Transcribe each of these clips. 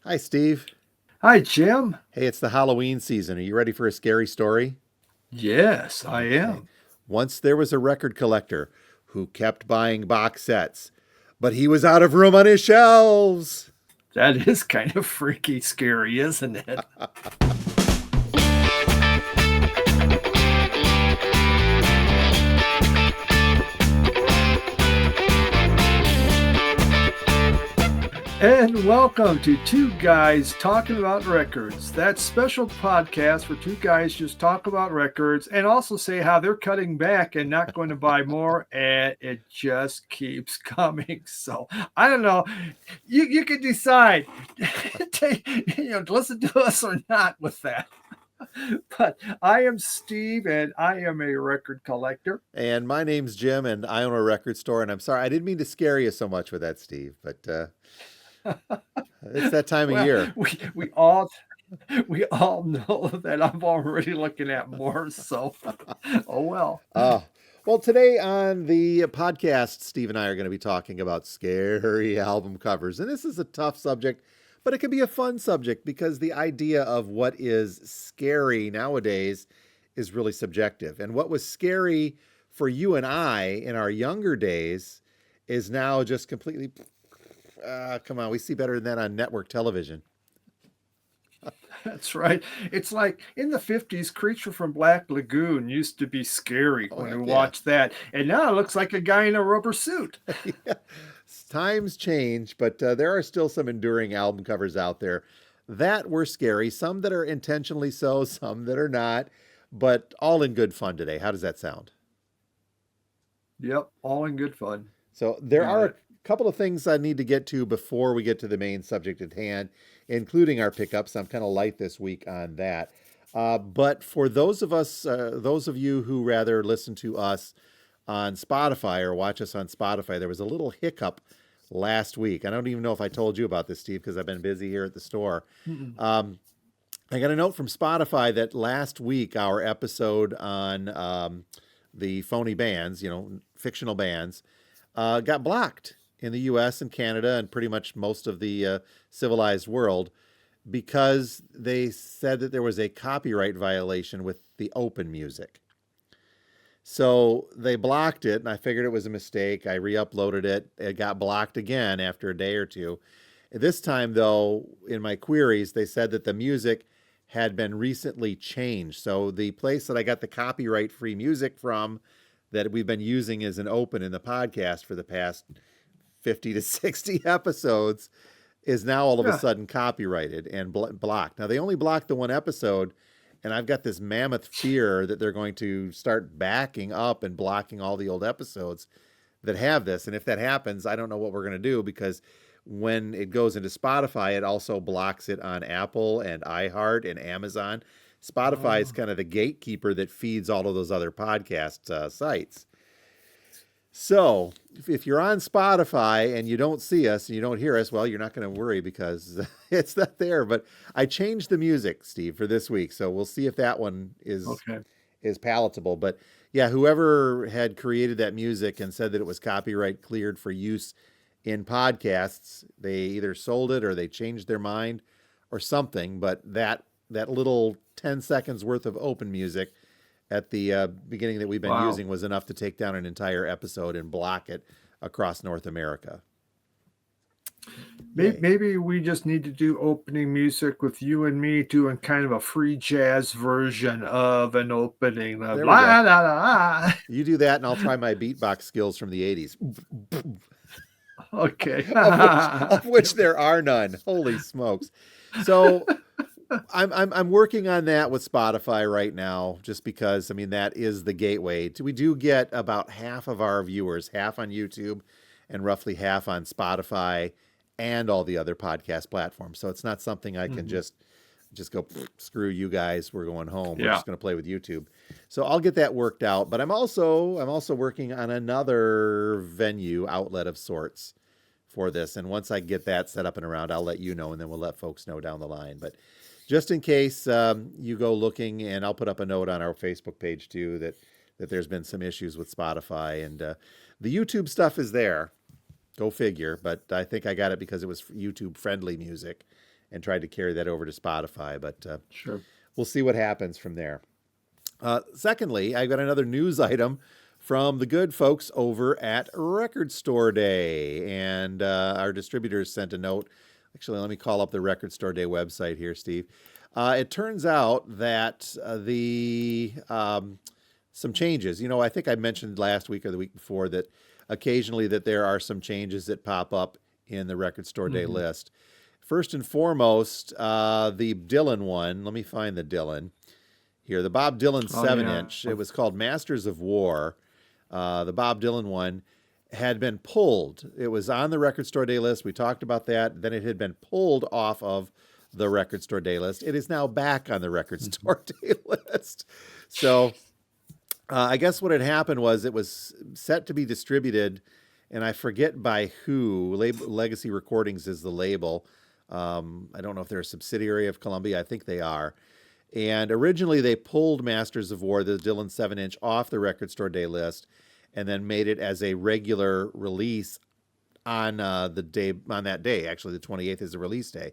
Hi, Steve. Hi, Jim. Hey, it's the Halloween season. Are you ready for a scary story? Yes, I Okay. am. Once there was a record collector who kept buying box sets, but he was out of room on his shelves. That is kind of freaky scary, isn't it? And welcome to Two Guys Talking About Records. That special podcast where two guys just talk about records and also say how they're cutting back and not going to buy more, and it just keeps coming. So I don't know. You can decide to listen to us or not with that. But I am Steve, and I am a record collector. And my name's Jim, and I own a record store. And I'm sorry, I didn't mean to scare you so much with that, Steve, but it's that time of Well, year. we all know that I'm already looking at more. So, oh well. Oh, well, today on the podcast, Steve and I are going to be talking about scary album covers. And this is a tough subject, but it can be a fun subject because the idea of what is scary nowadays is really subjective. And what was scary for you and I in our younger days is now just completely, come on, we see better than that on network television. That's right. It's like in the 50s, Creature from Black Lagoon used to be scary Oh, when we heck yeah. watched that. And now it looks like a guy in a rubber suit. Yeah. Times change, but there are still some enduring album covers out there that were scary. Some that are intentionally so, some that are not, but all in good fun today. How does that sound? Yep, all in good fun. So there Got are a it. couple of things I need to get to before we get to the main subject at hand, including our pickups. I'm kind of light this week on that. But for those of you who rather listen to us on Spotify or watch us on Spotify, there was a little hiccup last week. I don't even know if I told you about this, Steve, because I've been busy here at the store. Mm-mm. Um, I got a note from Spotify that last week our episode on the phony bands, fictional bands, got blocked in the U.S. and Canada and pretty much most of the civilized world because they said that there was a copyright violation with the open music. So they blocked it, and I figured it was a mistake. I re-uploaded it. It got blocked again after a day or two. This time, though, in my queries, they said that the music had been recently changed. So the place that I got the copyright-free music from that we've been using as an open in the podcast for the past 50 to 60 episodes is now all of a Yeah. sudden copyrighted and blocked. Now, they only blocked the one episode, and I've got this mammoth fear that they're going to start backing up and blocking all the old episodes that have this. And if that happens, I don't know what we're going to do because when it goes into Spotify, it also blocks it on Apple and iHeart and Amazon. Spotify is Oh. kind of the gatekeeper that feeds all of those other podcast sites. So if you're on Spotify and you don't see us and you don't hear us, well, you're not going to worry because it's not there. But I changed the music, Steve, for this week, so we'll see if that one Okay. is palatable. But yeah, whoever had created that music and said that it was copyright cleared for use in podcasts, they either sold it or they changed their mind or something. But that little 10 seconds worth of open music at the beginning that we've been Wow. using was enough to take down an entire episode and block it across North America. Maybe, Yay. maybe we just need to do opening music with you and me doing kind of a free jazz version of an opening. There we go. La, la, la. You do that, and I'll try my beatbox skills from the 80s, Okay. of which there are none. Holy smokes. So I'm working on that with Spotify right now, just because I mean that is the gateway. We do get about half of our viewers, half on YouTube, and roughly half on Spotify and all the other podcast platforms. So it's not something I can Mhm. just go screw you guys. We're going home. We're Yeah. just going to play with YouTube. So I'll get that worked out. But I'm also working on another venue outlet of sorts for this. And once I get that set up and around, I'll let you know, and then we'll let folks know down the line. But just in case you go looking, and I'll put up a note on our Facebook page too that there's been some issues with Spotify and the YouTube stuff is there. Go figure. But I think I got it because it was YouTube friendly music, and tried to carry that over to Spotify, but Sure. we'll see what happens from there. Secondly, I've got another news item from the good folks over at Record Store Day. And our distributors sent a note. Actually, let me call up the Record Store Day website here, Steve. It turns out that some changes. I think I mentioned last week or the week before that occasionally that there are some changes that pop up in the Record Store Day list. First and foremost, the Dylan one. Let me find the Dylan here. The Bob Dylan 7-inch. It was called Masters of War. The Bob Dylan one had been pulled. It was on the Record Store Day list. We talked about that. Then it had been pulled off of the Record Store Day list. It is now back on the Record Store Day list. So I guess what had happened was it was set to be distributed, and I forget by who. Legacy Recordings is the label. I don't know if they're a subsidiary of Columbia. I think they are. And originally they pulled Masters of War, the Dylan 7-inch, off the Record Store Day list, and then made it as a regular release on that day. Actually, the 28th is the release day.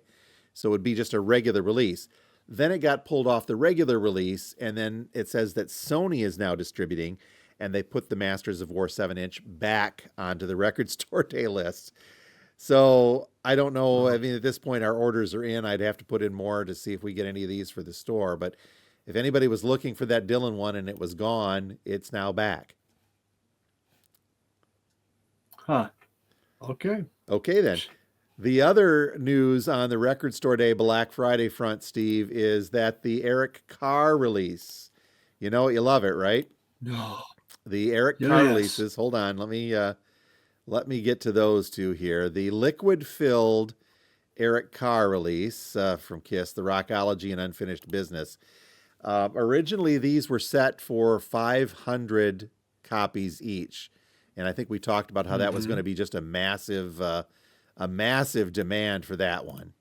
So it would be just a regular release. Then it got pulled off the regular release, and then it says that Sony is now distributing, and they put the Masters of War 7-inch back onto the Record Store Day list. So I don't know. I mean, at this point, our orders are in. I'd have to put in more to see if we get any of these for the store. But if anybody was looking for that Dylan one and it was gone, it's now back. Huh. Okay. Okay, then. The other news on the Record Store Day Black Friday front, Steve, is that the Eric Carr release. You love it, right? No. The Eric Carr releases. Hold on. Let me get to those two here. The liquid-filled Eric Carr release from Kiss, the Rockology and Unfinished Business. Originally, these were set for 500 copies each. And I think we talked about how that was going to be just a massive demand for that one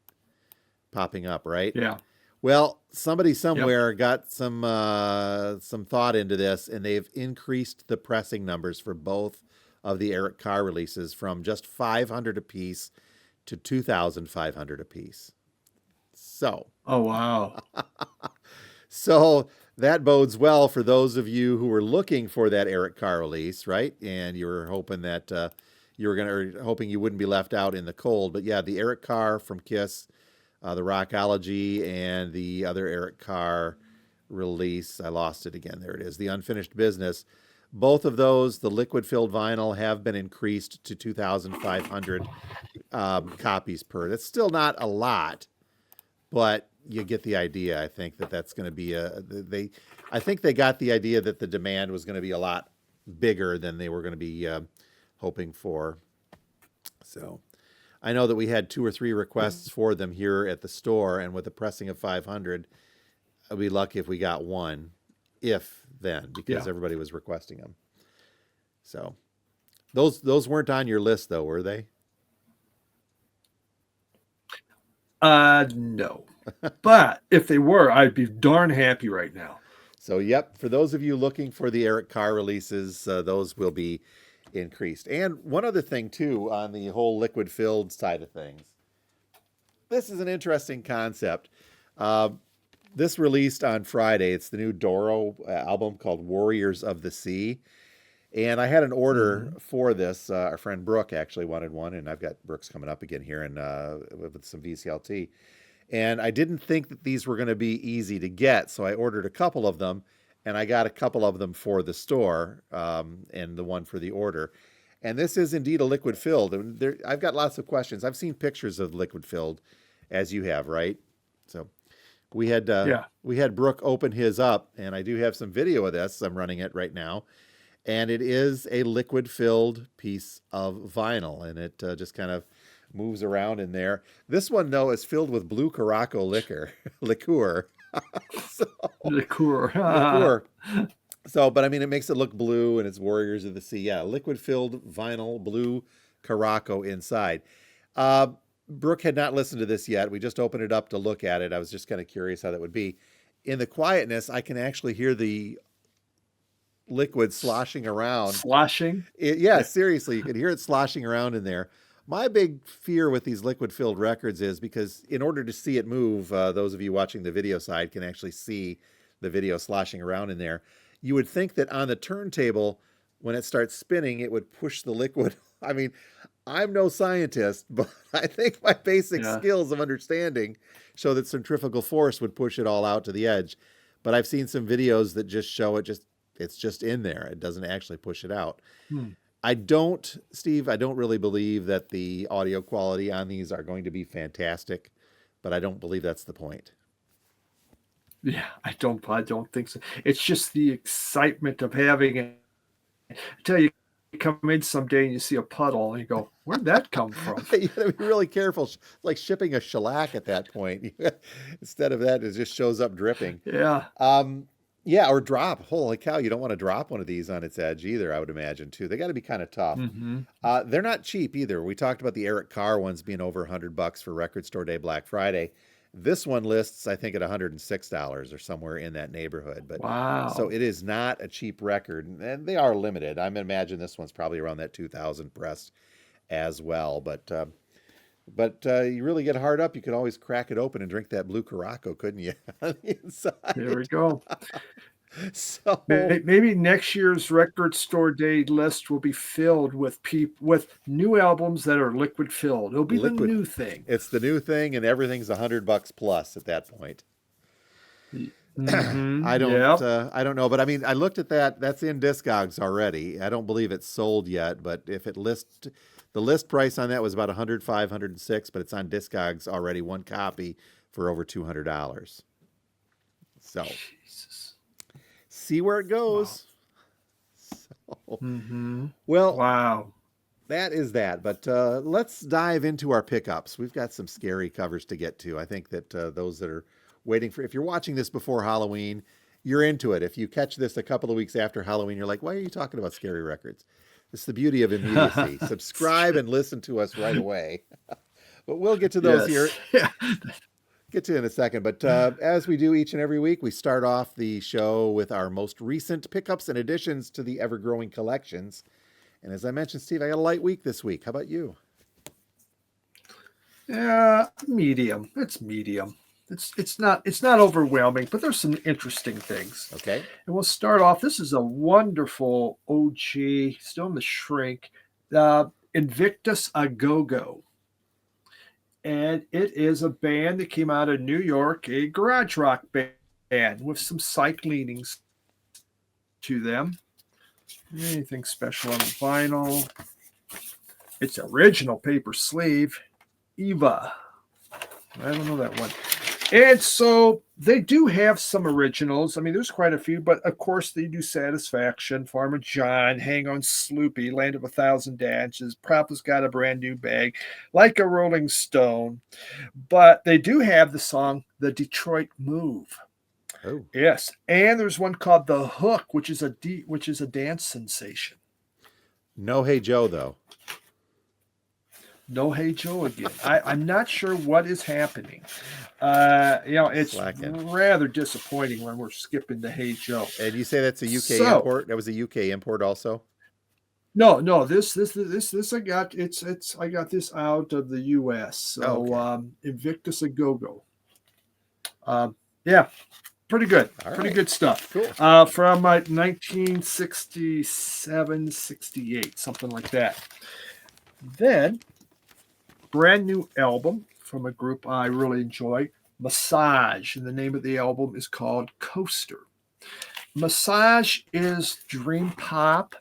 popping up, right? Yeah. Well, somebody somewhere got some thought into this, and they've increased the pressing numbers for both of the Eric Carr releases from just 500 apiece to 2,500 apiece. So. Oh, wow. So that bodes well for those of you who were looking for that Eric Carr release, right? And you were hoping that hoping you wouldn't be left out in the cold. But yeah, the Eric Carr from Kiss, the Rockology, and the other Eric Carr release. I lost it again. There it is. The Unfinished Business. Both of those, the liquid-filled vinyl, have been increased to 2,500 copies per. That's still not a lot, but you get the idea. I think that's going to be I think they got the idea that the demand was going to be a lot bigger than they were going to be hoping for. So I know that we had 2 or 3 requests for them here at the store, and with the pressing of 500, I'd be lucky if we got one. Because everybody was requesting them. So those weren't on your list, though, were they? No. But if they were, I'd be darn happy right now. So, yep, for those of you looking for the Eric Carr releases, those will be increased. And one other thing, too, on the whole liquid-filled side of things. This is an interesting concept. This released on Friday. It's the new Doro album called Warriors of the Sea. And I had an order for this. Our friend Brooke actually wanted one, and I've got Brooks coming up again here and with some VCLT. And I didn't think that these were going to be easy to get, so I ordered a couple of them, and I got a couple of them for the store and the one for the order. And this is indeed a liquid-filled. I've got lots of questions. I've seen pictures of liquid-filled, as you have, right? So we had Brooke open his up, and I do have some video of this. I'm running it right now. And it is a liquid-filled piece of vinyl, and it just kind of moves around in there. This one, though, is filled with blue Caraco liqueur. Liqueur. So, but I mean, it makes it look blue, and it's Warriors of the Sea. Yeah, liquid-filled vinyl, blue Caraco inside. Brooke had not listened to this yet. We just opened it up to look at it. I was just kind of curious how that would be. In the quietness, I can actually hear the liquid sloshing around. Sloshing? Yeah, seriously, you could hear it sloshing around in there. My big fear with these liquid-filled records is because in order to see it move, those of you watching the video side can actually see the video sloshing around in there. You would think that on the turntable, when it starts spinning, it would push the liquid. I mean, I'm no scientist, but I think my basic Yeah. skills of understanding show that centrifugal force would push it all out to the edge. But I've seen some videos that just show it's just in there. It doesn't actually push it out. Steve, I don't really believe that the audio quality on these are going to be fantastic, but I don't believe that's the point. Yeah, I don't think so. It's just the excitement of having it. I tell you, you come in someday and you see a puddle and you go, where'd that come from? You got to be really careful. It's like shipping a shellac at that point. Instead of that, it just shows up dripping. Yeah. Yeah, or drop. Holy cow, you don't want to drop one of these on its edge either, I would imagine, too. They got to be kind of tough. Mm-hmm. They're not cheap either. We talked about the Eric Carr ones being over $100 for Record Store Day Black Friday. This one lists, I think, at $106 or somewhere in that neighborhood. But Wow. so it is not a cheap record, and they are limited. I imagine this one's probably around that 2,000 pressed as well. But you really get hard up, you could always crack it open and drink that blue Caraco, couldn't you? On the inside. There we go. So Maybe next year's Record Store Day list will be filled with new albums that are liquid filled. It'll be Liquid. the new thing. It's the new thing, and everything's $100 plus at that point. Mm-hmm. I don't know, but I mean, I looked at that. That's in Discogs already. I don't believe it's sold yet, but if the list price on that was about $105, $106, but it's on Discogs already, one copy for over $200. So Jesus. See where it goes. Wow. So, well, Wow. that is that. But let's dive into our pickups. We've got some scary covers to get to. I think that those that are waiting if you're watching this before Halloween, you're into it. If you catch this a couple of weeks after Halloween, you're like, why are you talking about scary records? It's the beauty of immediacy. Subscribe and listen to us right away. But we'll get to those here. Yeah. Get to in a second. But as we do each and every week, we start off the show with our most recent pickups and additions to the ever-growing collections. And as I mentioned, Steve, I got a light week this week. How about you? Yeah, medium. It's medium. It's not overwhelming, but there's some interesting things. Okay. And we'll start off. This is a wonderful OG, still in the shrink, Invictus A Go-Go. And it is a band that came out of New York, a garage rock band with some psych leanings to them. Anything special on the vinyl? It's original paper sleeve. Eva. I don't know that one. And so they do have some originals. I mean, there's quite a few, but of course they do Satisfaction, Farmer John, Hang on Sloopy, Land of 1,000 Dances, Papa's Got a Brand New Bag, Like a Rolling Stone. But they do have the song The Detroit Move. Oh. Yes. And there's one called The Hook, which is a dance sensation. No Hey Joe, though. No Hey Joe again. I'm not sure what is happening. It's Slacking. rather disappointing when we're skipping the Hey Joe. And you say that's a UK import? That was a UK import also? No. This I got I got this out of the US. So okay. Invictus A Go-Go. Yeah. Pretty good. All Pretty right. good stuff. Cool. From 1967, 68, something like that. Then brand new album from a group I really enjoy, Massage, and the name of the album is called Coaster. Massage is dream pop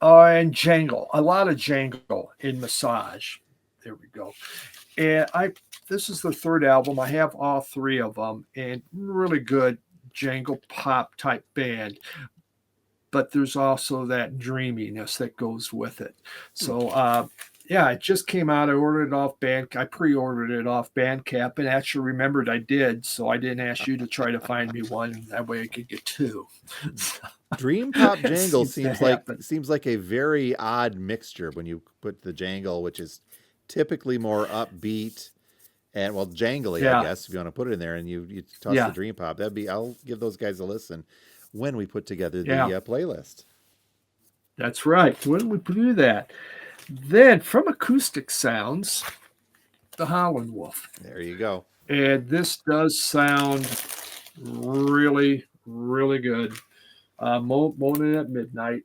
and jangle, a lot of jangle in Massage. There we go. And this is the third album. I have all three of them, and really good jangle pop type band. But there's also that dreaminess that goes with it. So, it just came out. I ordered it off I pre-ordered it off Bandcamp and actually remembered I did. So I didn't ask you to try to find me one. That way I could get two. Dream pop jangle seems like a very odd mixture when you put the jangle, which is typically more upbeat and jangly, I guess, if you want to put it in there, and you toss the dream pop. I'll give those guys a listen when we put together the playlist. That's right. When we do that. Then from Acoustic Sounds, the Howlin' Wolf. There you go. And this does sound really, really good. Moaning at Midnight.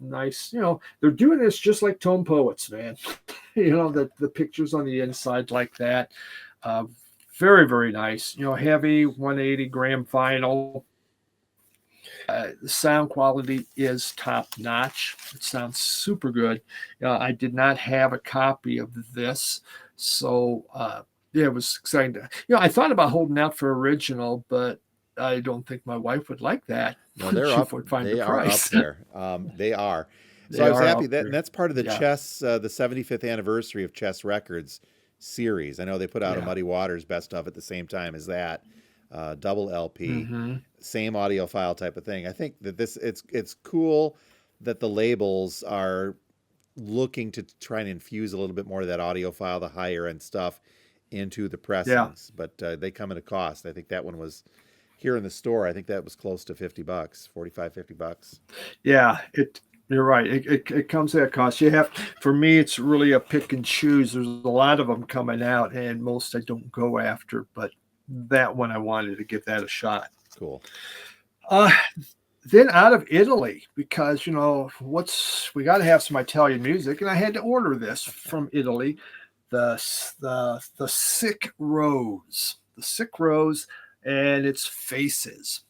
Nice. They're doing this just like Tone Poets, man. The pictures on the inside like that. Uh, very, very nice. Heavy 180 gram vinyl. The sound quality is top notch. It sounds super good. I did not have a copy of this, so yeah, it was exciting. I thought about holding out for original, but I don't think my wife would like that. No, they're She up. would find They the are up price. there. They are. So They I was are happy up that, there. and that's part of the Yeah. Chess, the 75th anniversary of Chess Records series. I know they put out a Yeah. Muddy Waters best of at the same time as that, double LP, Mm-hmm. same audiophile type of thing. I think that it's cool that the labels are looking to try and infuse a little bit more of that audiophile, the higher end stuff, into the pressings. But they come at a cost. I think that one was here in the store. I think that was close to $50, 45, $50. Yeah, you're right. It comes at a cost. For me, it's really a pick and choose. There's a lot of them coming out, and most I don't go after, but that one I wanted to give that a shot. Cool. Uh, then out of Italy, because we got to have some Italian music, and I had to order this from Italy, the Sick Rose, and its Faces.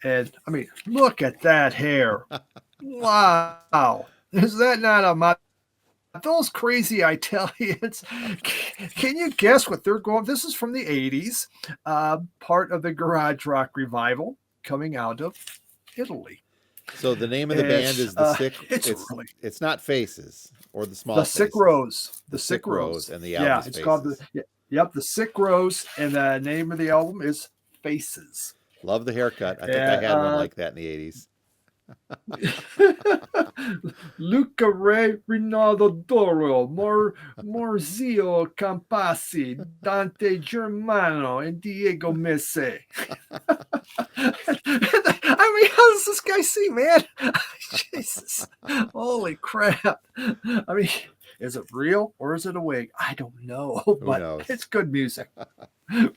And I mean, look at that hair. Wow. Is that not those crazy Italians? Can you guess what they're going? This is from the 80s, part of the garage rock revival coming out of Italy. So the name of the band is the Sick. It's not Faces or the Small The Sick Faces. Rose. The Sick Rose, and the album is it's Faces. called the Sick Rose, and the name of the album is Faces. Love the haircut. I think I had one like that in the 80s. Luca Re, Rinaldo Doro, Morzio Campasi, Dante Germano, and Diego Messe. I mean, how does this guy see, man? Jesus. Holy crap. I mean, is it real or is it a wig? I don't know, but it's good music.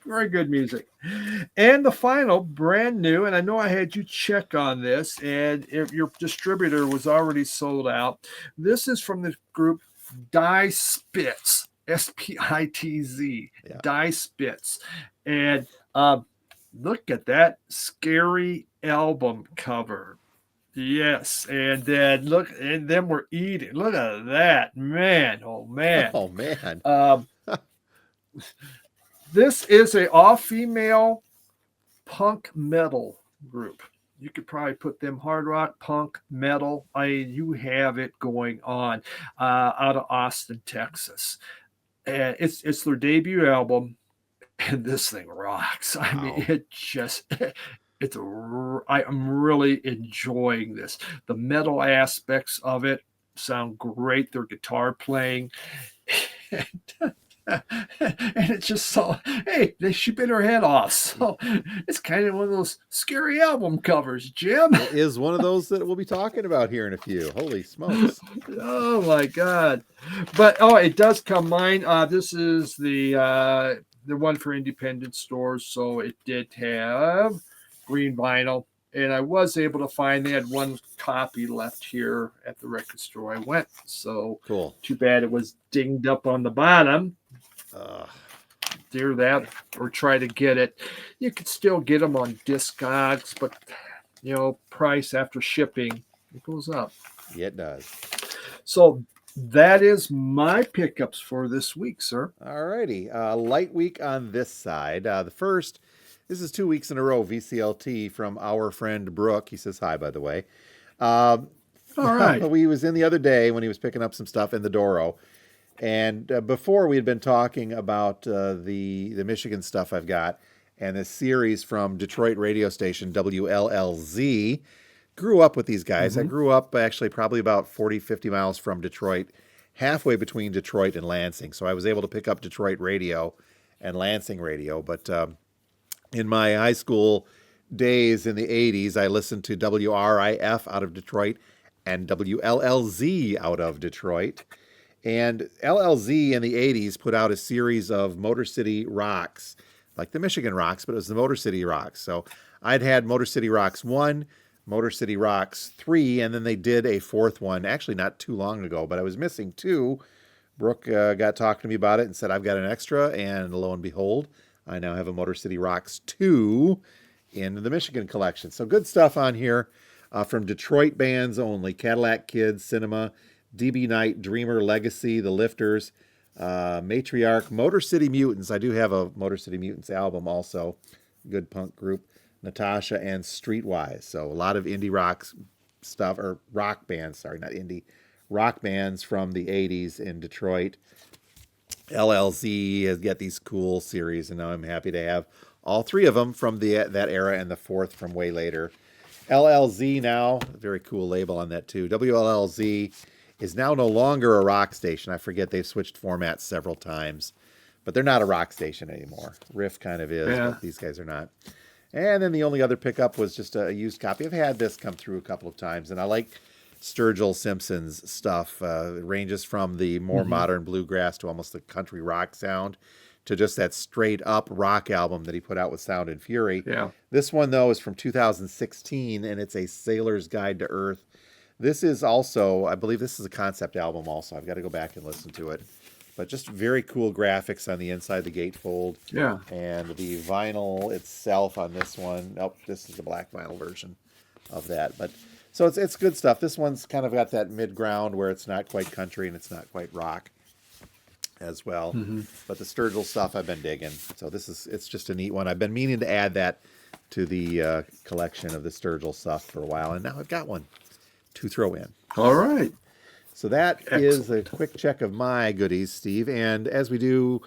Very good music. And the final, brand new, and I know I had you check on this, and if your distributor was already sold out. This is from the group Die Spitz, Spitz, Die Spitz. And look at that scary album cover. Yes, and then look, and then we're eating. Look at that, man! Oh man! Oh man! This is a all-female punk metal group. You could probably put them hard rock, punk, metal. You have it going on out of Austin, Texas, and it's their debut album, and this thing rocks. I mean, it just. I'm really enjoying this. The metal aspects of it sound great. Their guitar playing. And it's just so, hey, she bit her head off. So it's kind of one of those scary album covers, Jim. It is one of those that we'll be talking about here in a few. Holy smokes. Oh, my God. But, it does come mine. This is the one for independent stores. So it did have green vinyl, and I was able to find they had one copy left here at the record store I went. So cool. Too bad it was dinged up on the bottom. Do that or try to get it. You could still get them on Discogs, but price after shipping, it goes up. Yeah, it does. So that is my pickups for this week, sir. All righty. Light week on this side. The first, this is 2 weeks in a row, VCLT from our friend Brooke. He says hi, by the way. All right. We was in the other day when he was picking up some stuff in the Doro. And before we had been talking about the Michigan stuff I've got and this series from Detroit radio station WLLZ. Grew up with these guys. I grew up actually probably about 40, 50 miles from Detroit, halfway between Detroit and Lansing. So I was able to pick up Detroit radio and Lansing radio. But in my high school days in the 80s, I listened to WRIF out of Detroit and WLLZ out of Detroit. And LLZ in the 80s put out a series of Motor City Rocks, like the Michigan Rocks, but it was the Motor City Rocks. So I'd had Motor City Rocks 1, Motor City Rocks 3, and then they did a fourth one, actually not too long ago, but I was missing 2. Brooke got talking to me about it and said, I've got an extra, and lo and behold, I now have a Motor City Rocks 2 in the Michigan collection. So good stuff on here from Detroit bands only: Cadillac Kids, Cinema, DB Knight, Dreamer, Legacy, The Lifters, Matriarch, Motor City Mutants. I do have a Motor City Mutants album also. Good punk group. Natasha, and Streetwise. So a lot of indie rock stuff, or rock bands, sorry, not indie, rock bands from the 80s in Detroit. LLZ has got these cool series, and now I'm happy to have all 3 of them from that era, and the 4th from way later. LLZ now, very cool label on that too. WLLZ is now no longer a rock station. I forget, they've switched formats several times, but they're not a rock station anymore. Riff kind of is, but these guys are not. And then the only other pickup was just a used copy. I've had this come through a couple of times, and I like Sturgill Simpson's stuff. It ranges from the more modern bluegrass to almost the country rock sound to just that straight up rock album that he put out with Sound and Fury. Yeah. This one, though, is from 2016, and it's a Sailor's Guide to Earth. This is also, I believe this is a concept album also. I've got to go back and listen to it. But just very cool graphics on the inside, the gatefold. Yeah. And the vinyl itself on this one. Nope, this is the black vinyl version of that. But so it's good stuff. This one's kind of got that mid-ground where it's not quite country and it's not quite rock as well. But the Sturgill stuff I've been digging. So it's just a neat one. I've been meaning to add that to the collection of the Sturgill stuff for a while, and now I've got one to throw in. All right. So that is a quick check of my goodies, Steve. And as we do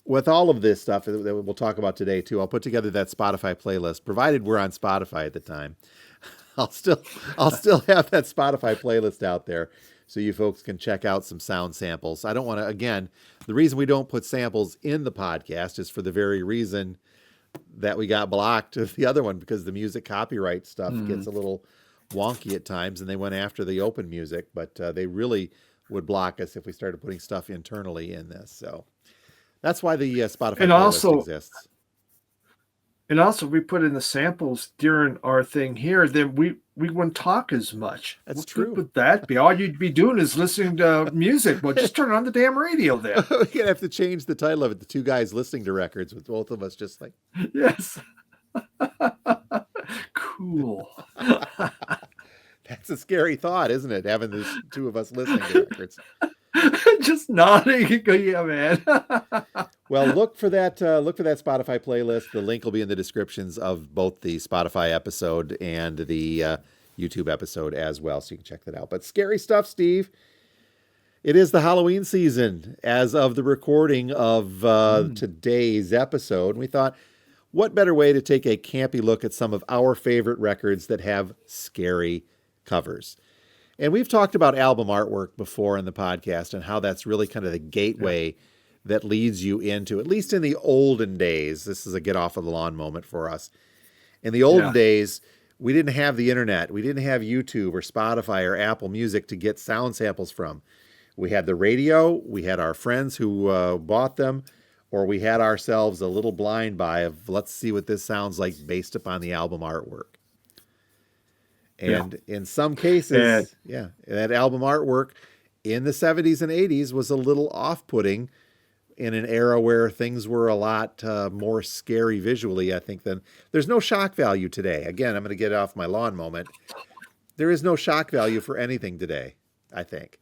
with all of this stuff that we'll talk about today too, I'll put together that Spotify playlist, provided we're on Spotify at the time. I'll still have that Spotify playlist out there so you folks can check out some sound samples. I don't want to, again, the reason we don't put samples in the podcast is for the very reason that we got blocked of the other one, because the music copyright stuff gets a little wonky at times, and they went after the open music, but they really would block us if we started putting stuff internally in this. So that's why the Spotify playlist exists. And also, we put in the samples during our thing here, then we wouldn't talk as much. That's true. What would that be? All you'd be doing is listening to music. Well, just turn on the damn radio then. We're going to have to change the title of it, The Two Guys Listening to Records, with both of us just like... Yes. Cool. That's a scary thought, isn't it? Having the 2 of us listening to records. Just nodding. Yeah, man. Well, look for that Spotify playlist. The link will be in the descriptions of both the Spotify episode and the YouTube episode as well, so you can check that out. But scary stuff, Steve. It is the Halloween season as of the recording of today's episode. And we thought, what better way to take a campy look at some of our favorite records that have scary covers? And we've talked about album artwork before in the podcast and how that's really kind of the gateway that leads you into, at least in the olden days, this is a get off of the lawn moment for us. In the olden days, we didn't have the internet. We didn't have YouTube or Spotify or Apple Music to get sound samples from. We had the radio, we had our friends who bought them, or we had ourselves a little blind buy of, let's see what this sounds like based upon the album artwork. And in some cases, that album artwork in the 70s and 80s was a little off-putting in an era where things were a lot more scary visually, I think, than... There's no shock value today. Again, I'm going to get off my lawn moment. There is no shock value for anything today, I think.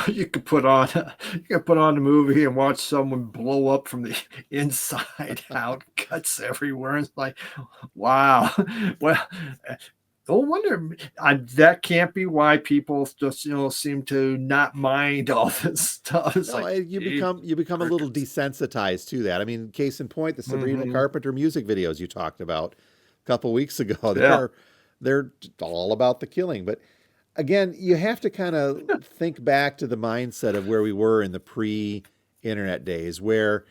You could put on the movie and watch someone blow up from the inside out, cuts everywhere. It's like, wow. Well, no wonder that can't be why people just seem to not mind all this stuff. It's you become a little desensitized to that. I mean, case in point, the Sabrina Carpenter music videos you talked about a couple weeks ago. They're all about the killing, but again, you have to kind of think back to the mindset of where we were in the pre-internet days, where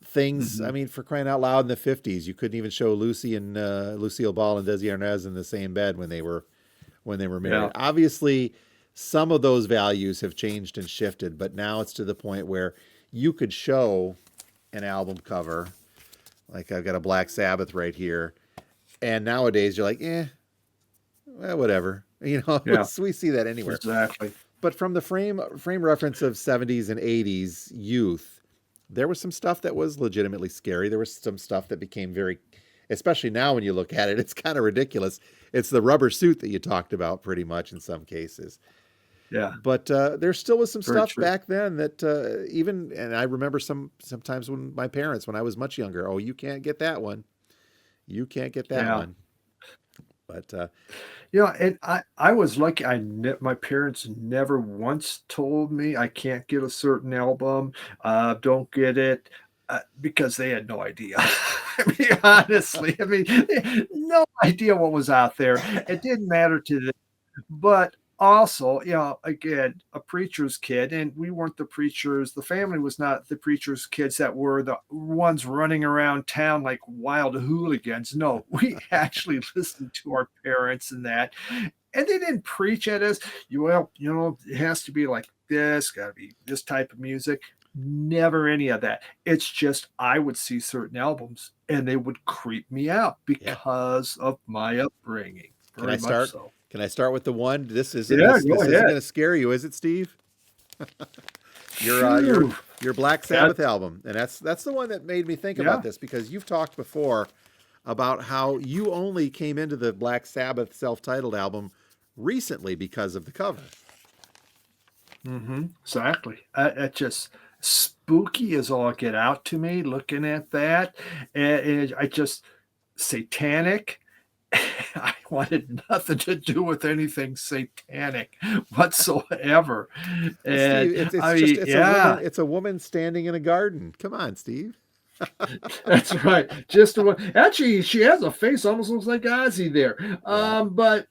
things, I mean, for crying out loud, in the 50s, you couldn't even show Lucille Ball and Desi Arnaz in the same bed when they were married. Obviously, some of those values have changed and shifted, but now it's to the point where you could show an album cover, like I've got a Black Sabbath right here, and nowadays you're like, well, whatever. Yeah, We see that anywhere. exactly. But from the frame reference of 70s and 80s youth, there was some stuff that was legitimately scary. There was some stuff that became very, especially now when you look at it, it's kind of ridiculous. It's the rubber suit that you talked about pretty much in some cases. Yeah, But there still was some very stuff true. back then that and I remember sometimes when my parents, when I was much younger, oh, you can't get that one. You can't get that Yeah. one. But And I was lucky. My parents never once told me I can't get a certain album, don't get it, because they had no idea. I mean, honestly, no idea what was out there. It didn't matter to them. But also, again, a preacher's kid, and we weren't the preachers. The family was not the preacher's kids that were the ones running around town like wild hooligans. No, we actually listened to our parents and that. And they didn't preach at us. It has to be like this, got to be this type of music. Never any of that. It's just I would see certain albums and they would creep me out yeah, because of my upbringing. can I Very much start? so. Can I start with the one? Yeah, go This isn't ahead. going to scare you, is it, Steve? Phew. Your Black That, Sabbath album, and that's the one that made me think about yeah. this because you've talked before about how you only came into the Black Sabbath self-titled album recently because of the cover. Exactly. It just spooky as all get out to me looking at that. And I just satanic. I wanted nothing to do with anything satanic whatsoever. Well, And Steve, I mean, yeah, it's a woman standing in a garden. Come on, Steve. that's right. Just the one. Actually, she has a face almost looks like Ozzy there. Yeah. But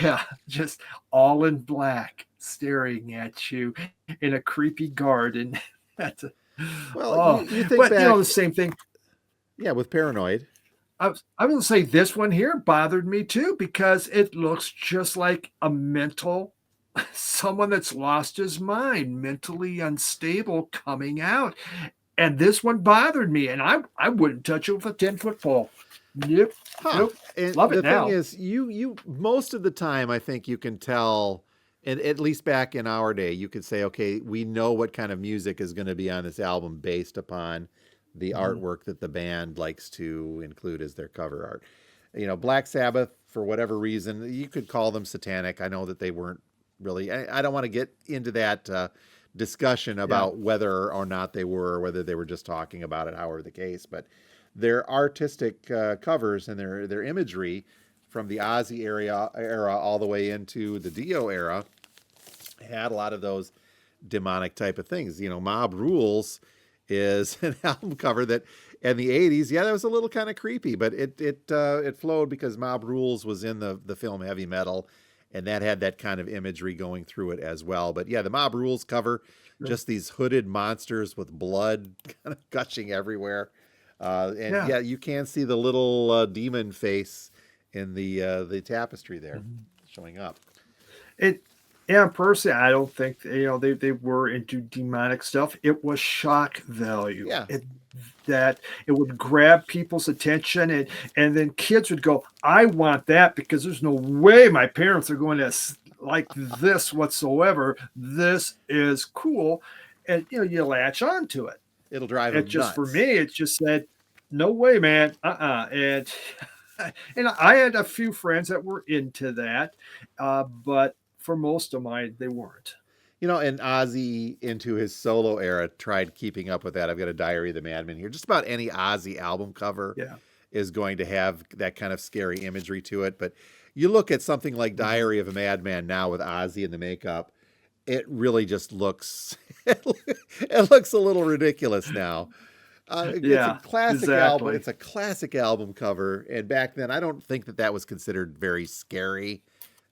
yeah, just all in black, staring at you in a creepy garden. That's a, Well, oh, you think but back, the same thing. yeah, with Paranoid. I was gonna say this one here bothered me too because it looks just like a mental someone that's lost his mind, mentally unstable coming out. And this one bothered me, and I wouldn't touch it with a 10-foot pole. Nope, Huh. nope. And Love the it thing now. is, you most of the time, I think you can tell, and at least back in our day, you could say, okay, we know what kind of music is going to be on this album based upon the Mhm. artwork that the band likes to include as their cover art. Black Sabbath, for whatever reason, you could call them satanic. I know that they weren't really. I don't want to get into that discussion Yeah. about whether or not they were, or whether they were just talking about it, however the case, but their artistic covers and their imagery from the Ozzy era all the way into the Dio era had a lot of those demonic type of things. Mob Rules is an album cover that in the 80s, yeah, that was a little kind of creepy, but it flowed because Mob Rules was in the film Heavy Metal, and that had that kind of imagery going through it as well. But yeah, the Mob Rules cover, Sure. just these hooded monsters with blood kind of gushing everywhere. And Yeah. yeah, you can see the little demon face in the tapestry there Mhm. showing up. It Yeah, personally, I don't think they were into demonic stuff. It was shock value. Yeah. That it would grab people's attention, and then kids would go, "I want that because there's no way my parents are going to like this whatsoever. This is cool," and you latch on to it. It'll drive It them just for nuts. me, it just said, "No way, man, and and I had a few friends that were into that, but for most of mine, they weren't. And Ozzy into his solo era tried keeping up with that. I've got a Diary of the Madman here. Just about any Ozzy album cover Yeah. is going to have that kind of scary imagery to it. But you look at something like Mhm. Diary of a Madman now with Ozzy and the makeup, it really just looks it looks a little ridiculous now. It's a Yeah, classic album. exactly. It's a classic album cover, and back then, I don't think that was considered very scary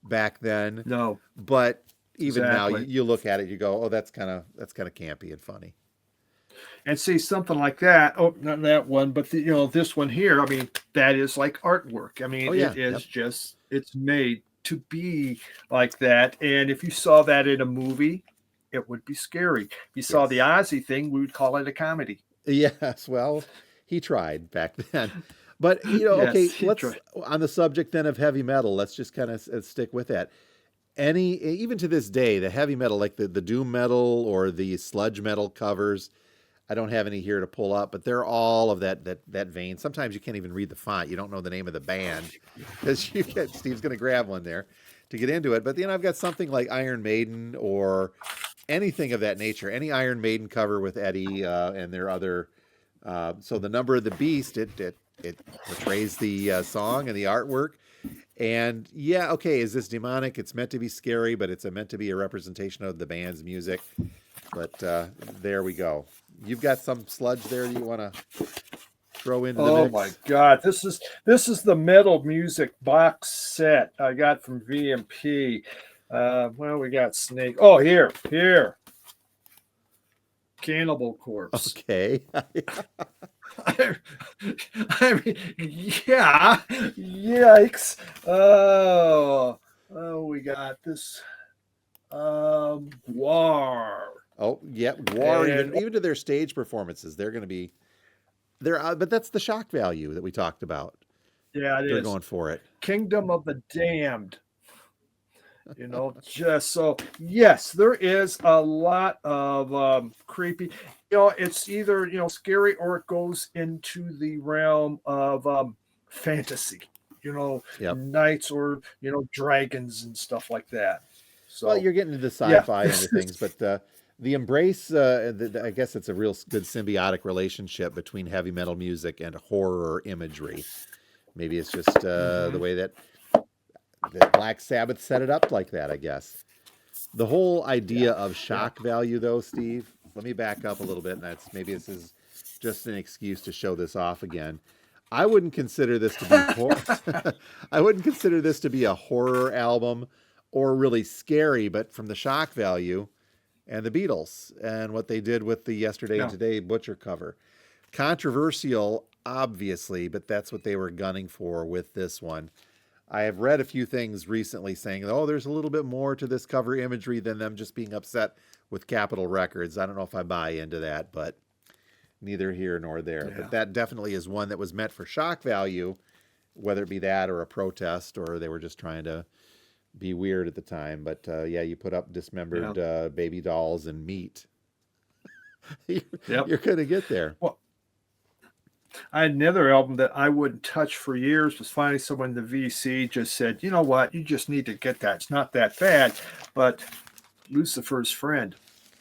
back then. No, But even now, exactly. you look at it, you go, "Oh, that's kind of campy and funny." And see something like that. Oh, not that one, but this one here. I mean, that is like artwork. I Oh mean, yeah, it is yep. just it's made to be like that. And if you saw that in a movie, it would be scary. If you saw the Yes. Ozzy thing, we would call it a comedy. Yes. Well, he tried back then. But, Yes, okay, he let's, tried. on the subject then of heavy metal, let's just kind of stick with that. Even to this day, the heavy metal, like the doom metal or the sludge metal covers, I don't have any here to pull up, but they're all of that vein. Sometimes you can't even read the font. You don't know the name of the band because Steve's going to grab one there to get into it. But then I've got something like Iron Maiden or anything of that nature. Any Iron Maiden cover with Eddie and their other. So the Number of the Beast, it portrays the song and the artwork. And yeah, okay, is this demonic? It's meant to be scary, but it's meant to be a representation of the band's music. But there we go. You've got some sludge there you want to throw into the Oh mix? my God, this is the metal music box set I got from VMP. Well, we got Snake. Oh, here, Cannibal Corpse. Okay. I mean, yeah, yikes. Oh, we got this. War. Oh, yeah. War, And even to their stage performances, they're going to be there. But that's the shock value that we talked about. yeah, it They're is going for it. Kingdom of the Damned. Just so, yes, there is a lot of creepy. It's either scary or it goes into the realm of fantasy. Yep. Knights or dragons and stuff like that. Well, So you're getting into yeah, sci-fi into this things, is but the embrace, I guess it's a real good symbiotic relationship between heavy metal music and horror imagery. Maybe it's just the mhm, way that Black Sabbath set it up like that, I guess. The whole yeah, idea of yeah. shock value, though, Steve, let me back up a little bit, and maybe this is just an excuse to show this off again. I wouldn't consider this to be I wouldn't consider this to be a horror album or really scary, but from the shock value and the Beatles and what they did with the Yesterday and Yeah. Today Butcher cover. Controversial, obviously, but that's what they were gunning for with this one. I have read a few things recently saying, oh, there's a little bit more to this cover imagery than them just being upset with Capitol Records. I don't know if I buy into that, but neither here nor there. But Yeah. that definitely is one that was meant for shock value, whether it be that or a protest or they were just trying to be weird at the time. But yeah, you put up Yeah. dismembered baby dolls and meat. you're Yep. you're going to get there. Well, I had another album that I wouldn't touch for years. Was finally someone in the VC just said, you know what, you just need to get that. It's not that bad. But Lucifer's Friend.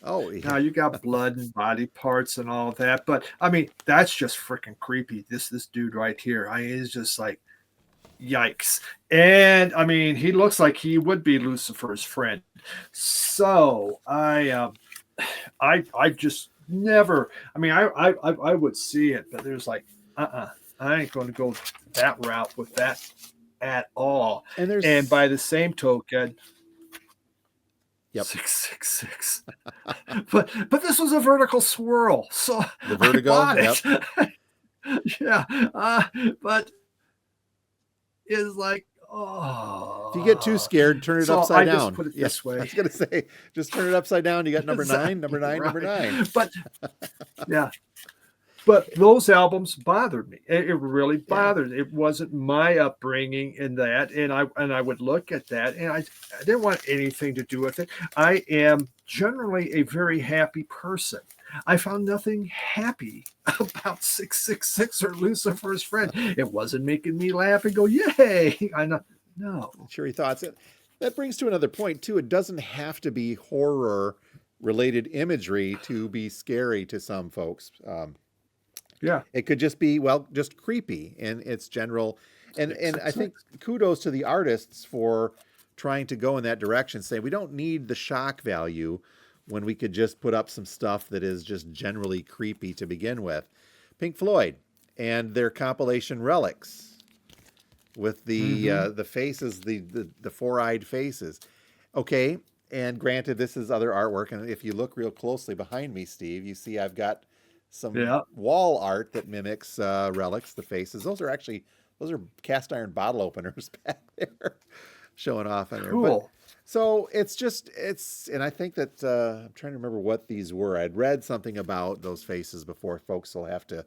Oh, Now yeah. you got blood and body parts and all that, but I mean that's just freaking creepy. This dude right here, is just like yikes. And I mean he looks like he would be Lucifer's friend. So I just never. I mean I would see it, but there's like I ain't going to go that route with that at all. And And there's, by the same token, yep, 666. But this was a vertical swirl, so the I vertigo. bought Yep. it. Yeah, but it's like, If you get too oh. scared, turn it So upside I just down. put it Yeah, this I way. was gonna say, just turn it upside down. You got number nine, number Exactly nine, number nine. right. But yeah, but those albums bothered me. It really Yeah, bothered. It wasn't my upbringing in that, and I would look at that, and I didn't want anything to do with it. I am generally a very happy person. I found nothing happy about 666 or Lucifer's Friend. It wasn't making me laugh and go, yay. I know. No. cheery thoughts. That brings to another point too. It doesn't have to be horror related imagery to be scary to some folks. Yeah. It could just be, well, just creepy in its general. And I think 666. kudos to the artists for trying to go in that direction, saying we don't need the shock value when we could just put up some stuff that is just generally creepy to begin with. Pink Floyd and their compilation Relics with Mm-hmm. the faces, the four-eyed faces. Okay, and granted, this is other artwork, and if you look real closely behind me, Steve, you see I've got some Yeah. wall art that mimics relics, the faces. Those are cast iron bottle openers back there. showing off on there. But Cool. so and I think that I'm trying to remember what these were. I'd read something about those faces before. Folks will have to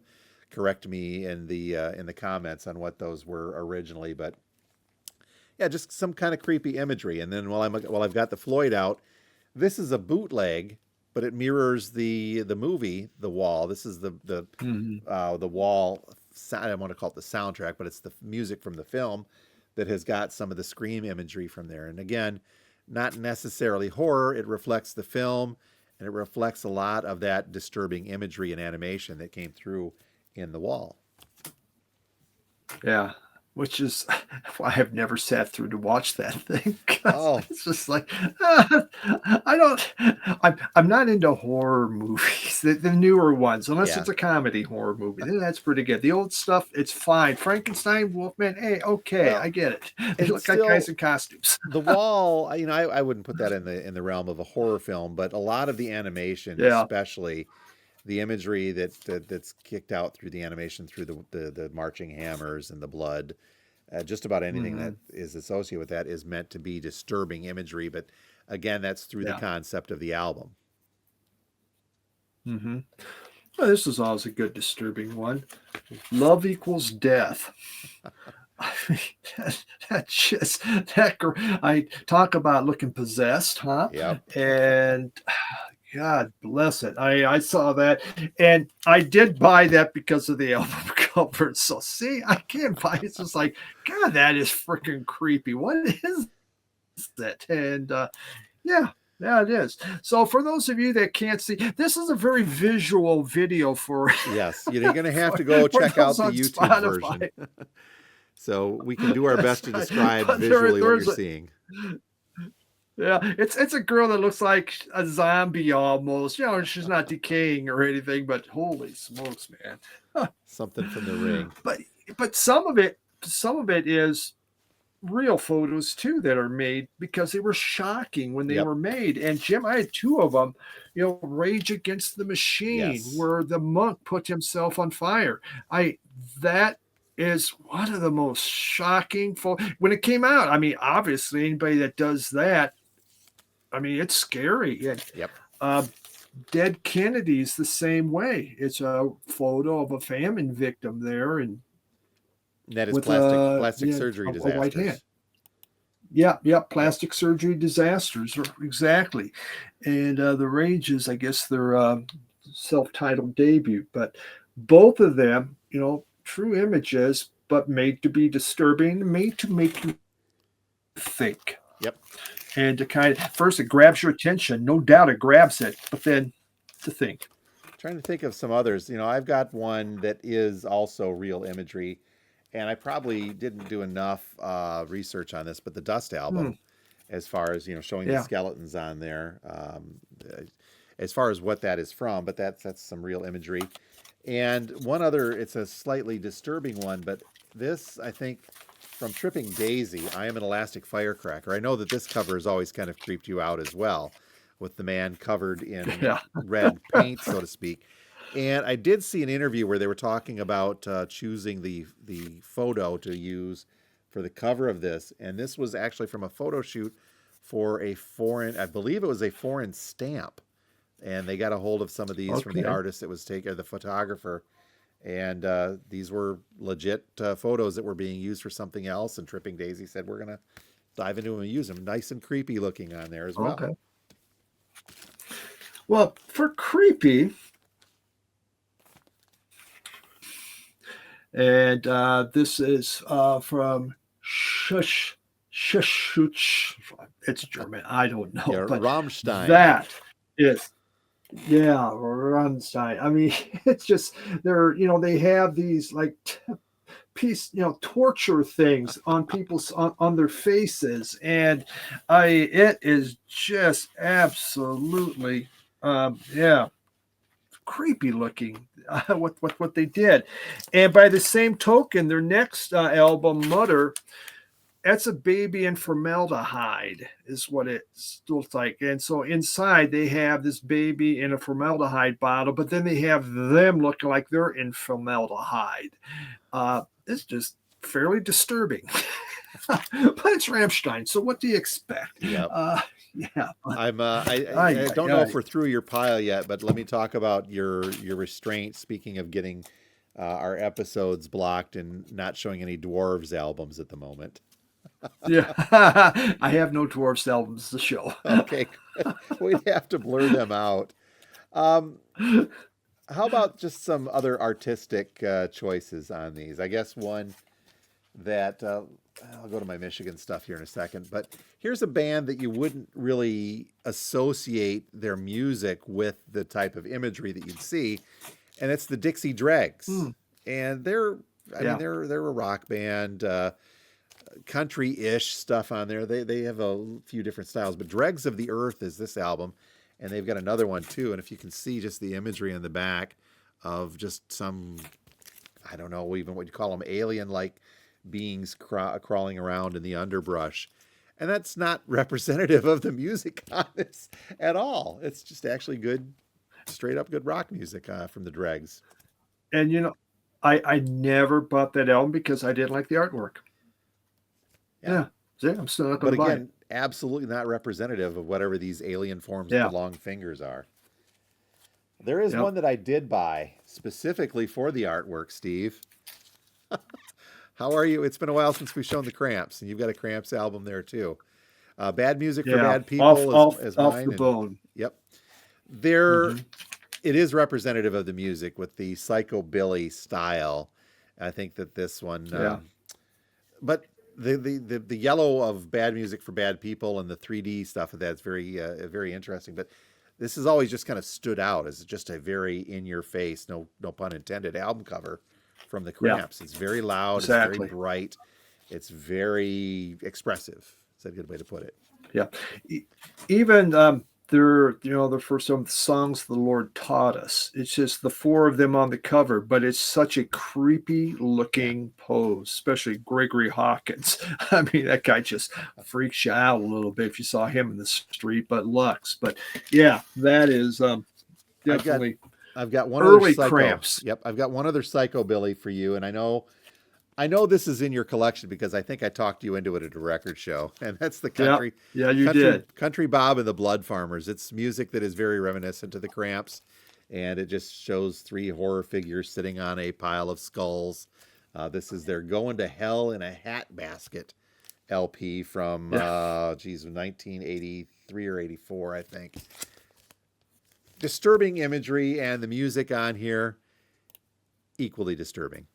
correct me in the comments on what those were originally. But yeah, just some kind of creepy imagery. And then while I've got the Floyd out, this is a bootleg, but it mirrors the movie, The Wall. This is the Wall. I don't want to call it the soundtrack, but it's the music from the film that has got some of the Scream imagery from there. And again, not necessarily horror. It reflects the film, and it reflects a lot of that disturbing imagery and animation that came through in The Wall. Yeah. Which is why I've never sat through to watch that thing. Oh. It's just like, I'm not into horror movies, the newer ones, unless it's a comedy horror movie. Then that's pretty good. The old stuff, it's fine. Frankenstein, Wolfman, hey, okay, well, I get it. They look like guys in costumes. The Wall, I wouldn't put that in the realm of a horror film, but a lot of the animation, especially the imagery that's kicked out through the animation, through the marching hammers and the blood, just about anything that is associated with that is meant to be disturbing imagery. But again, that's through the concept of the album. Mm-hmm. Well, this is always a good disturbing one. Love equals death. I mean, that girl, I talk about looking possessed, huh? Yeah. And God bless it. I saw that, and I did buy that because of the album cover. So see, I can't buy it. It's just like, God, that is freaking creepy. What is that? And yeah, it is. So for those of you that can't see, this is a very visual video for. Yes, you're going to have to go check out the YouTube version. So we can do our best to describe visually what you're seeing. Yeah, it's a girl that looks like a zombie almost. She's not decaying or anything, but holy smokes, man. Something from The Ring. But some of it is real photos too that are made because they were shocking when they were made. And Jim, I had two of them. Rage Against the Machine, where the monk put himself on fire. That is one of the most shocking when it came out. I mean, obviously, anybody that does that, I mean, it's scary. And, Dead Kennedy's the same way. It's a photo of a famine victim there, and that is plastic surgery disasters. A white hand. Yeah, plastic surgery disasters, exactly. And the Rages, I guess, their self-titled debut, but both of them, true images, but made to be disturbing, made to make you think. Yep. And to first it grabs your attention, no doubt it grabs it, but then to think. Trying to think of some others. I've got one that is also real imagery, and I probably didn't do enough research on this, but the Dust album, as far as showing the skeletons on there, as far as what that is from, but that's some real imagery. And one other, it's a slightly disturbing one, but this, I think, from Tripping Daisy, I Am an Elastic Firecracker. I know that this cover has always kind of creeped you out as well, with the man covered in red paint, so to speak. And I did see an interview where they were talking about choosing the photo to use for the cover of this. And this was actually from a photo shoot for I believe it was a foreign stamp. And they got a hold of some of these from the artist that was taken, the photographer. And these were legit photos that were being used for something else. And Tripping Daisy said, we're going to dive into them and use them. Nice and creepy looking on there as well. Okay. Well, for creepy, and this is from Shush. It's German. I don't know. Yeah, but Rammstein. That is. Yeah, Rammstein. I mean, it's just they have these like torture things on people's on their faces, and it is just absolutely creepy looking what they did. And by the same token, their next album, Mutter, that's a baby in formaldehyde is what it looks like. And so inside they have this baby in a formaldehyde bottle, but then they have them looking like they're in formaldehyde. It's just fairly disturbing. But it's Rammstein, so what do you expect? Yep. Yeah. I don't know if we're through your pile yet, but let me talk about your restraint. Speaking of getting our episodes blocked and not showing any Dwarves albums at the moment. Yeah. I have no Dwarfs albums to show. Okay, we'd have to blur them out. How about just some other artistic choices on these? I guess one that I'll go to my Michigan stuff here in a second, but here's a band that you wouldn't really associate their music with the type of imagery that you'd see, and it's the Dixie Dregs. And they're a rock band, country-ish stuff on there. They have a few different styles, but Dregs of the Earth is this album, and they've got another one too. And if you can see just the imagery on the back of just some, I don't know even what you call them, alien-like beings crawling around in the underbrush. And that's not representative of the music on this at all. It's just actually good, straight up good rock music from the Dregs. And I never bought that album because I didn't like the artwork. Yeah. I'm still not going to buy it. But again, absolutely not representative of whatever these alien forms with the long fingers are. There is one that I did buy specifically for the artwork, Steve. How are you? It's been a while since we've shown the Cramps, and you've got a Cramps album there too. Bad Music for Bad People is off mine. The bone. Yep. It is representative of the music with the psychobilly style. I think that this one, but the yellow of Bad Music for Bad People and the 3D stuff of that's very very interesting. But this has always just kind of stood out as just a very in your face, no pun intended, album cover from the Cramps. It's very loud. Exactly. It's very bright. It's very expressive. Is that a good way to put it? Yeah. Even they're for some songs the Lord taught us. It's just the four of them on the cover, but it's such a creepy looking pose, especially Gregory Hawkins. I mean, that guy just freaks you out a little bit if you saw him in the street, but Lux. But yeah, that is definitely I've got one early other Cramps. Yep, I've got one other psychobilly for you, and I know this is in your collection because I think I talked you into it at a record show, and that's the country. Yeah, you did. Country Bob and the Blood Farmers. It's music that is very reminiscent to the Cramps, and it just shows three horror figures sitting on a pile of skulls. This is their Going to Hell in a Hat Basket LP from 1983 or 84, I think. Disturbing imagery, and the music on here equally disturbing.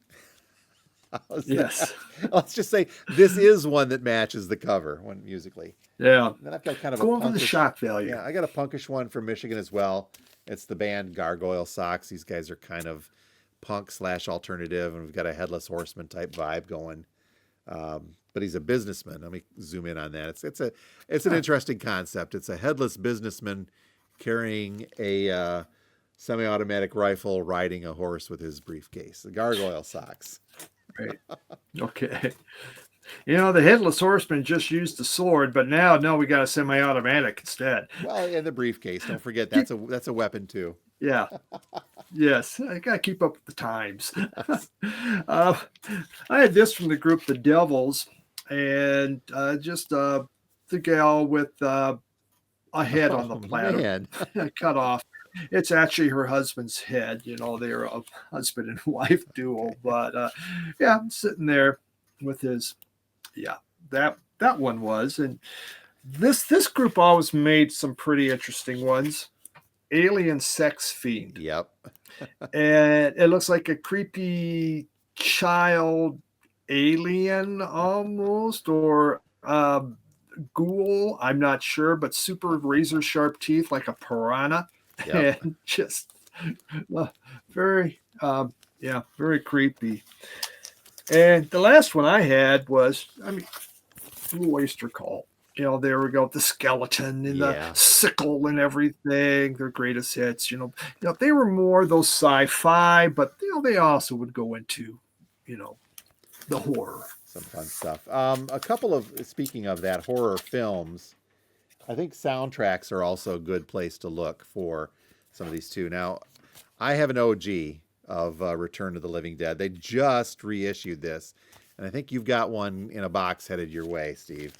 Yes. Let's just say this is one that matches the cover musically. Yeah. And then I've got kind of going for the shock value. Yeah, I got a punkish one from Michigan as well. It's the band Gargoyle Socks. These guys are kind of punk / alternative, and we've got a Headless Horseman type vibe going. But he's a businessman. Let me zoom in on that. It's an interesting concept. It's a headless businessman carrying a semi-automatic rifle, riding a horse with his briefcase. The Gargoyle Socks. Right. Okay. The Headless Horseman just used the sword, but now we got a semi-automatic instead. Well, and the briefcase. Don't forget that's a weapon too. Yeah. Yes. I gotta keep up with the times. I had this from the group The Devils, and just the gal with a head on the platter cut off. It's actually her husband's head. They're a husband and wife duo. But I'm sitting there with his, that one was. And this group always made some pretty interesting ones. Alien Sex Fiend. Yep. And it looks like a creepy child alien almost, or ghoul. I'm not sure, but super razor sharp teeth like a piranha. Yep. And just very creepy. And the last one I had was, Blue Oyster Cult. There we go, the skeleton and the sickle and everything. Their greatest hits. They were more those sci-fi, but they also would go into, the horror. Some fun stuff. A couple of, speaking of that, horror films. I think soundtracks are also a good place to look for some of these too. Now, I have an OG of Return of the Living Dead. They just reissued this. And I think you've got one in a box headed your way, Steve,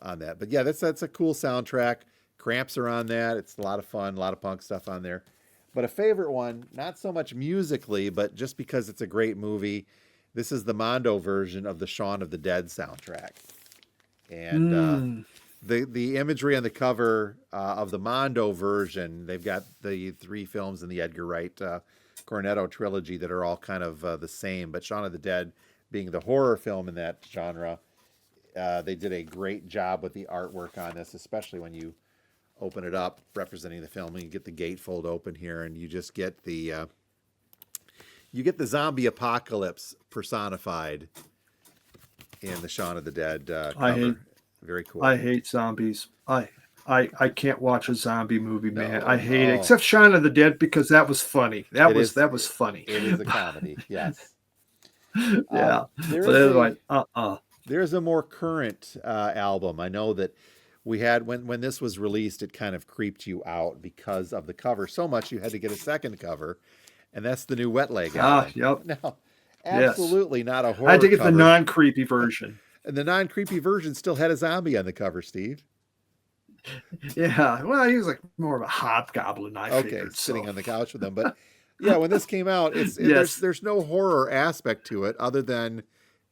on that. But yeah, that's a cool soundtrack. Cramps are on that. It's a lot of fun, a lot of punk stuff on there. But a favorite one, not so much musically, but just because it's a great movie. This is the Mondo version of the Shaun of the Dead soundtrack. And the imagery on the cover of the Mondo version, they've got the 3 films in the Edgar Wright Cornetto trilogy that are all kind of the same. But Shaun of the Dead being the horror film in that genre, they did a great job with the artwork on this, especially when you open it up representing the film and you get the gatefold open here and you just get the zombie apocalypse personified in the Shaun of the Dead cover. Very cool. I hate zombies. I can't watch a zombie movie, man. No, I hate it. Except Shaun of the Dead, because that was funny. That was funny. It is a comedy, yes. Yeah. There's a more current album. I know that we had when this was released, it kind of creeped you out because of the cover so much you had to get a second cover, and that's the new Wet Leg album. Yep. No, absolutely not a horror. I had to get cover. the non-creepy version. And the non-creepy version still had a zombie on the cover, Steve. Yeah, well, he was like more of a hobgoblin. Sitting on the couch with them. But yeah, when this came out, there's no horror aspect to it other than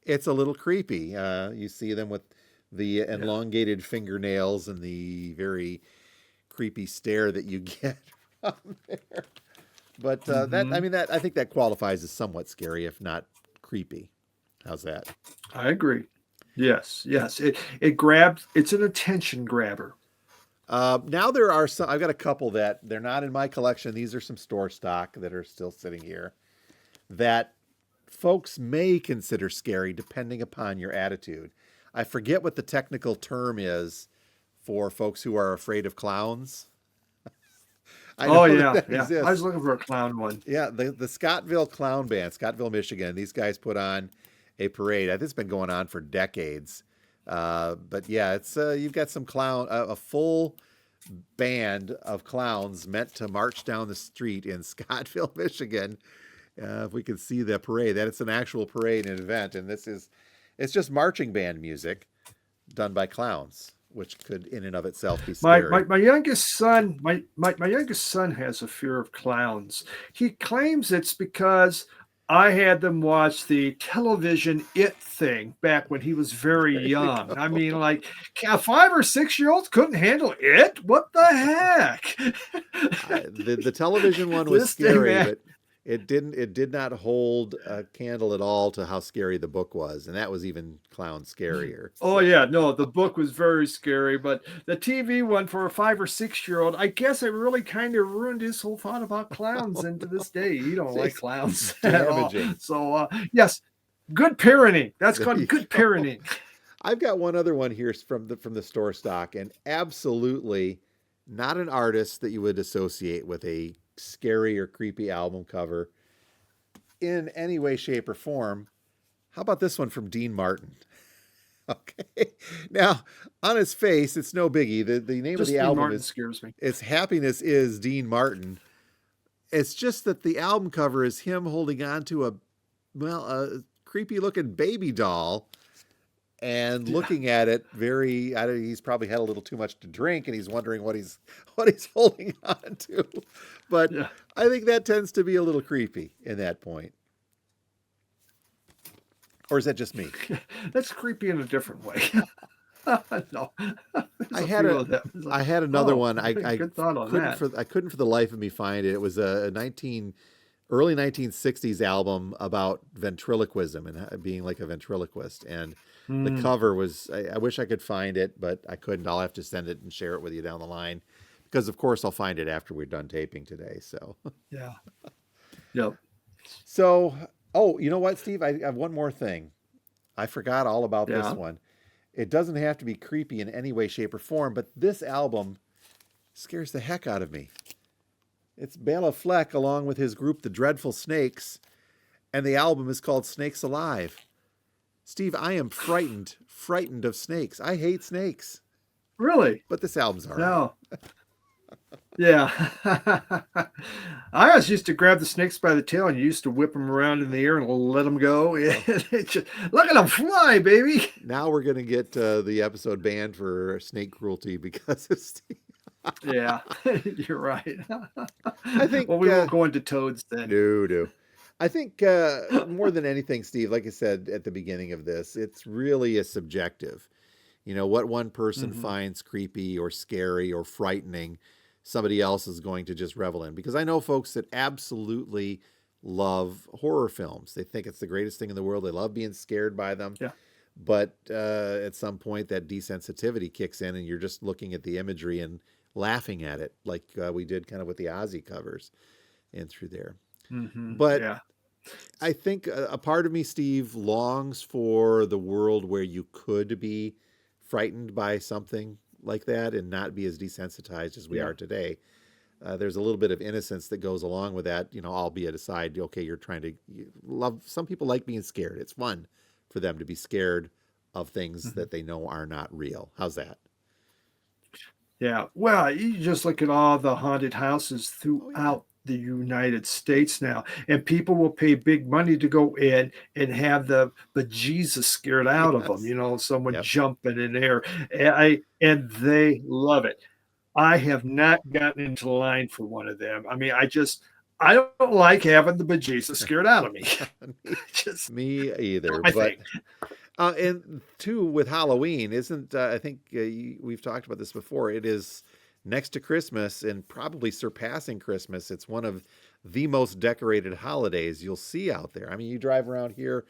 it's a little creepy. You see them with the elongated fingernails and the very creepy stare that you get from there. But I think that qualifies as somewhat scary, if not creepy. How's that? I agree. Yes. It grabs. It's an attention grabber. Now there are some. I've got a couple that they're not in my collection. These are some store stock that are still sitting here that folks may consider scary depending upon your attitude. I forget what the technical term is for folks who are afraid of clowns. I was looking for a clown one. Yeah, the Scottville Clown Band, Scottville, Michigan. These guys put on a parade. I think it's been going on for decades. But yeah, it's you've got some a full band of clowns meant to march down the street in Scottville, Michigan. If we can see the parade, that it's an actual parade and event, and it's just marching band music done by clowns, which could in and of itself be scary. My youngest son, my youngest son has a fear of clowns. He claims it's because I had them watch the television It thing back when he was very young. I mean, like 5 or 6 year olds couldn't handle it. What the heck? The television one was scary, but it did not hold a candle at all to how scary the book was, and that was even clown scarier. Oh yeah, no, the book was very scary, but the TV one for a 5 or 6 year old, I guess it really kind of ruined his whole thought about clowns. And to this day, he don't like clowns at all. So yes, good parenting. That's called good parenting. I've got one other one here from the store stock, and absolutely not an artist that you would associate with a scary or creepy album cover in any way, shape, or form. How about this one from Dean Martin? Okay. Now, on its face, it's no biggie. The name of the album scares me. It's Happiness is Dean Martin. It's just that the album cover is him holding on to a creepy looking baby doll and looking at it he's probably had a little too much to drink and he's wondering what he's holding on to. But I think that tends to be a little creepy in that point. Or is that just me? That's creepy in a different way. No. I had another one. Good thought on that. I couldn't for the life of me find it. It was a early 1960s album about ventriloquism and being like a ventriloquist. And the cover was, I wish I could find it, but I couldn't. I'll have to send it and share it with you down the line because, of course, I'll find it after we're done taping today. So, yeah. Yep. So, you know what, Steve? I have one more thing. I forgot all about this one. It doesn't have to be creepy in any way, shape, or form, but this album scares the heck out of me. It's Bela Fleck along with his group, The Dreadful Snakes, and the album is called Snakes Alive. Steve, I am frightened of snakes. I hate snakes. Really? But this album's all right. No. Yeah. I always used to grab the snakes by the tail and used to whip them around in the air and let them go. Well, Look at them fly, baby. now we're going to get the episode banned for snake cruelty because of Steve. Yeah, you're right. I think Well, we won't go into toads then. no. I think more than anything, Steve, like I said at the beginning of this, it's really a subjective. You know, what one person Hmm. finds creepy or scary or frightening, somebody else is going to just revel in. Because I know folks that absolutely love horror films. They think it's the greatest thing in the world. They love being scared by them. Yeah. But at some point, that desensitivity kicks in, and you're just looking at the imagery and laughing at it, like we did kind of with the Ozzy covers in through there. But Yeah. I think a part of me, Steve, longs for the world where you could be frightened by something like that and not be as desensitized as we Yeah. are today. There's a little bit of innocence that goes along with that, you know, albeit aside, okay, you're trying to love, some people like being scared. It's fun for them to be scared of things Mhm. that they know are not real. How's that? Yeah. Well, you just look at all the haunted houses Oh, yeah. throughout the United States now, and people will pay big money to go in and have the bejesus scared out of them. Yes. Someone Yep. jumping in there, and they love it. I have not gotten into line for one of them. I mean, I don't like having the bejesus scared out of me. me, Just me not either. my But thing. and two, with Halloween, isn't I think we've talked about this before. It is next to Christmas and probably surpassing Christmas. It's one of the most decorated holidays you'll see out there. I mean, you drive around here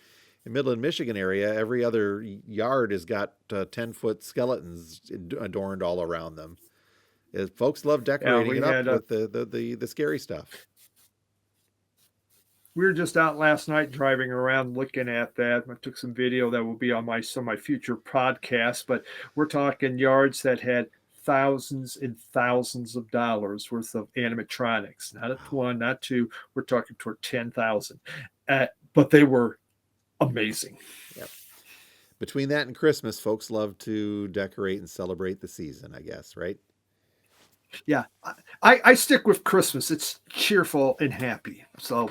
in Midland, Michigan area, every other yard has got 10-foot skeletons adorned all around them. Folks love Yeah, decorating it up with the scary stuff. we were just out last night driving around looking at that. I took some video that will be on some of my future podcasts, but we're talking yards that had thousands and thousands of dollars worth of animatronics. Not at Wow. one, not two. We're talking toward 10,000. But they were amazing. Yep. Between that and Christmas, folks love to decorate and celebrate the season, I guess, right? Yeah, I stick with Christmas. It's cheerful and happy. So,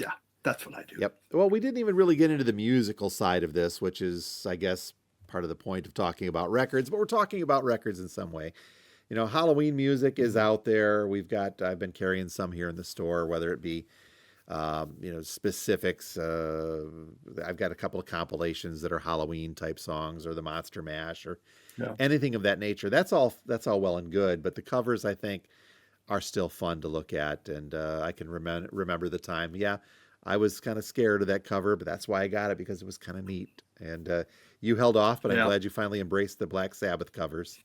yeah, that's what I do. Yep. Well, we didn't even really get into the musical side of this, which is, I guess, part of the point of talking about records, but we're talking about records in some way. You know, Halloween music is Mhm. out there. I've been carrying some here in the store, whether it be, specifics. I've got a couple of compilations that are Halloween type songs or the Monster Mash or Yeah. anything of that nature. That's all well and good, but the covers, I think, are still fun to look at. And I can remember the time. Yeah, I was kind of scared of that cover, but that's why I got it, because it was kind of neat. And you held off, but I'm Yeah. glad you finally embraced the Black Sabbath covers.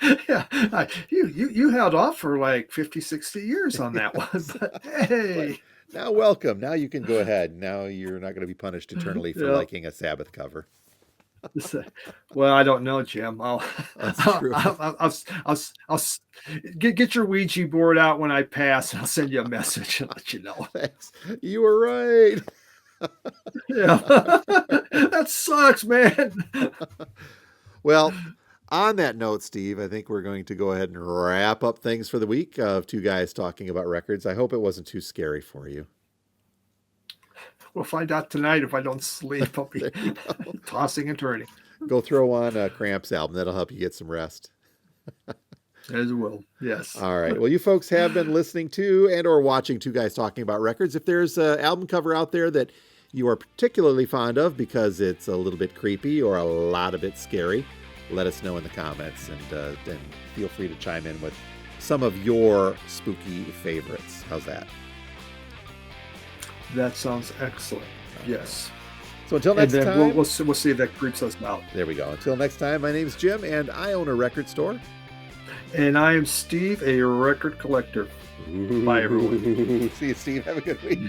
Yeah, you held off for like 50, 60 years on that one. But But hey, now, welcome. Now you can go ahead. Now you're not going to be punished eternally for yeah. liking a Sabbath cover. Well, I don't know, Jim. That's I'll, true. I'll get your Ouija board out when I pass, and I'll send you a message and let you know. Thanks. You were right. Yeah, that sucks, man. Well, on that note, Steve, I think we're going to go ahead and wrap up things for the week of two guys talking about records. I hope it wasn't too scary for you. We'll find out tonight if I don't sleep. I'll be There you go. tossing and turning. Go throw on a Cramps album. That'll help you get some rest. As well, yes. All right. Well, you folks have been listening to and or watching two guys talking about records. If there's an album cover out there that you are particularly fond of because it's a little bit creepy or a lot of it scary, let us know in the comments, and then feel free to chime in with some of your spooky favorites. How's that? That sounds excellent. Yes. So until And next then time, we'll see if that creeps us out. there we go. Until next time, my name's Jim, and I own a record store. And I am Steve, a record collector. Bye, everyone. See you, Steve. Have a good week.